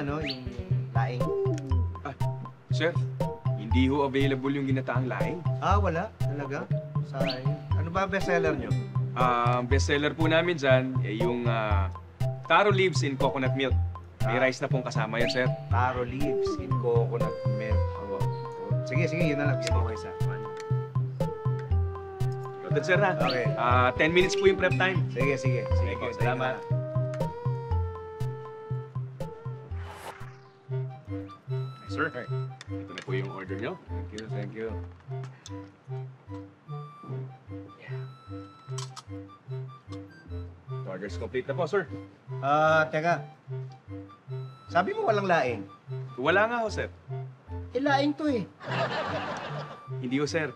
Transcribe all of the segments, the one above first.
yung laing. Ah, sir, hindi ho available yung ginataang laing. Ah, wala? Talaga? Sayang. Ano ba bestseller nyo? Bestseller po namin dyan ay yung taro leaves in coconut milk. May rice na pong kasama yan, sir. Taro leaves in coconut milk. Opo. Sige, yun na lang. Bigyan mo ko isa. Noted, sir, ha? Okay. 10 minutes po yung prep time. Sige. Sige po, salamat. Sir, ito na po yung order nyo. Thank you. Order's complete na po, sir. Teka. Sabi mo walang laing. Wala nga ho, sir. Laing to eh. Hindi ho, sir.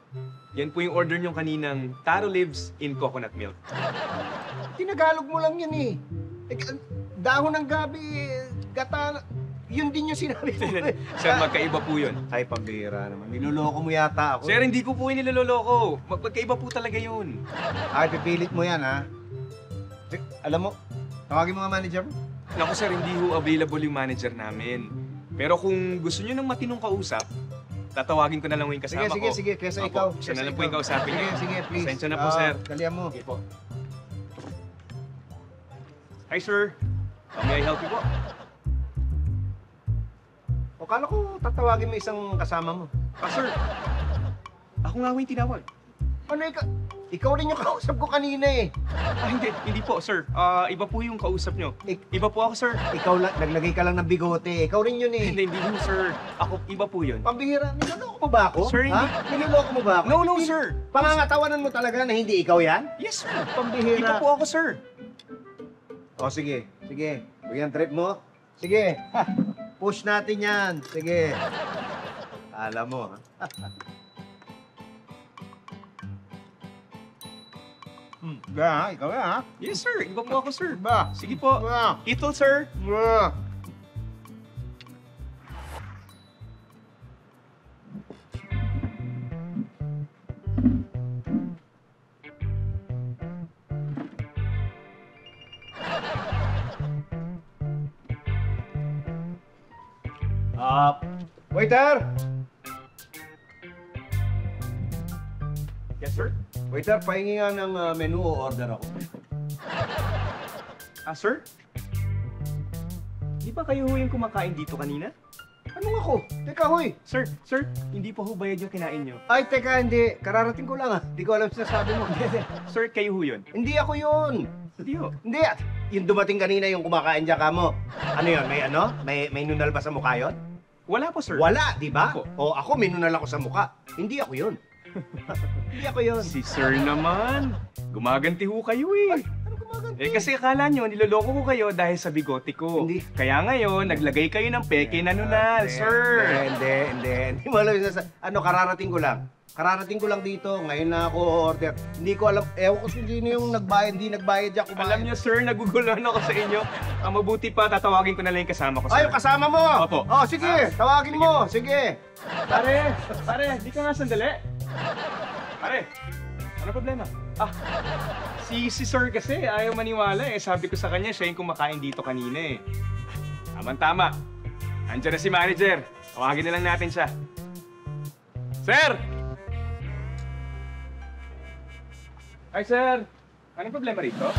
Yan po yung order nyo kaninang taro leaves in coconut milk. Tinagalog mo lang yan eh. Dahon ng gabi, gata, yun din yung sinabi mo. Sir, magkaiba po yun. Ay, pambira naman. Niloloko mo yata ako. Sir, hindi ko po yung niloloko. Magkaiba po talaga yun. Ay, pipilit mo yan, ha? Alam mo, tawagin mo nga manager mo. Naku, sir, hindi ho available yung manager namin. Pero kung gusto nyo ng matinong kausap, tatawagin ko na lang yung kasama ko. Sige. Kesa Opo, ikaw. siya na lang po yung kausapin niyo. Sige, please. Pasensya na po, sir. Dalihan mo. Okay po. Hi, sir. May I help you po? O, kala ko tatawagin mo isang kasama mo. Sir. Ako nga ho yung tinawag. Ano ikaw rin yung kausap ko kanina eh. Hindi po, sir. Iba po yung kausap nyo. Iba po ako, sir. Ikaw lang, naglagay ka lang ng bigote. Ikaw rin yun eh. Hindi po, sir. Ako, iba po yun. Pambihira, niloloko mo ba ako? Sir, hindi. Ha? Niloloko mo ba ako? No, sir. Pangangatawanan mo talaga na hindi ikaw yan? Yes, sir. Pambihira. Iba po ako, sir. O, sige. Bigyan trip mo. Sige. Push natin yan. Sige. Alam mo, ha? Ikaw yan, ha? Yes, sir. Iba po ako, sir. Ba? Sige po. Ba? Ito, sir. Ba? Waiter! Yes, sir. Waiter, pahingi nga ng menu o order ako. Sir? Di ba kayo ho yung kumakain dito kanina? Anong ako? Teka, hoy! Sir, hindi pa ho bayad yung kinain nyo. Ay, teka, hindi. Kararating ko lang, ha? Hindi ko alam sinasabi mo. Sir, kayo ho yun. Hindi ako yun. Hindi ho. Hindi, yung dumating kanina yung kumakain dyan ka mo. Ano yun? May nunal ba sa mukha yun? Wala po, sir. Wala, di ba? Opo. O ako, may nunal ako sa mukha. Hindi ako yun. Hindi ako yun. Si sir naman. Gumaganti ho kayo eh. Ano gumaganti? Kasi akala nyo, niloloko ko kayo dahil sa bigote ko. Hindi. Kaya ngayon, naglagay kayo ng peke na nunal, sir. Hindi mo alam yung kararating ko lang. Kararating ko lang dito, ngayon na ako order. Hindi ko alam, ewan ko sino yung nagbayad, hindi nagbayad dyan kumain. Alam niyo, sir, naguguluhan ako sa inyo. Ang mabuti pa, tatawagin ko na lang yung kasama ko, sir. Ay, yung kasama mo! Opo. Oh, sige, tawagin mo, sige. Pare, di ka nga sandali. Pare, ano problema? Si sir kasi ayaw maniwala eh. Sabi ko sa kanya, siya yung kumakain dito kanina eh. Tama. Andiyan na si manager. Tawagin na lang natin siya. Sir! Hi, sir! Anong problema rito?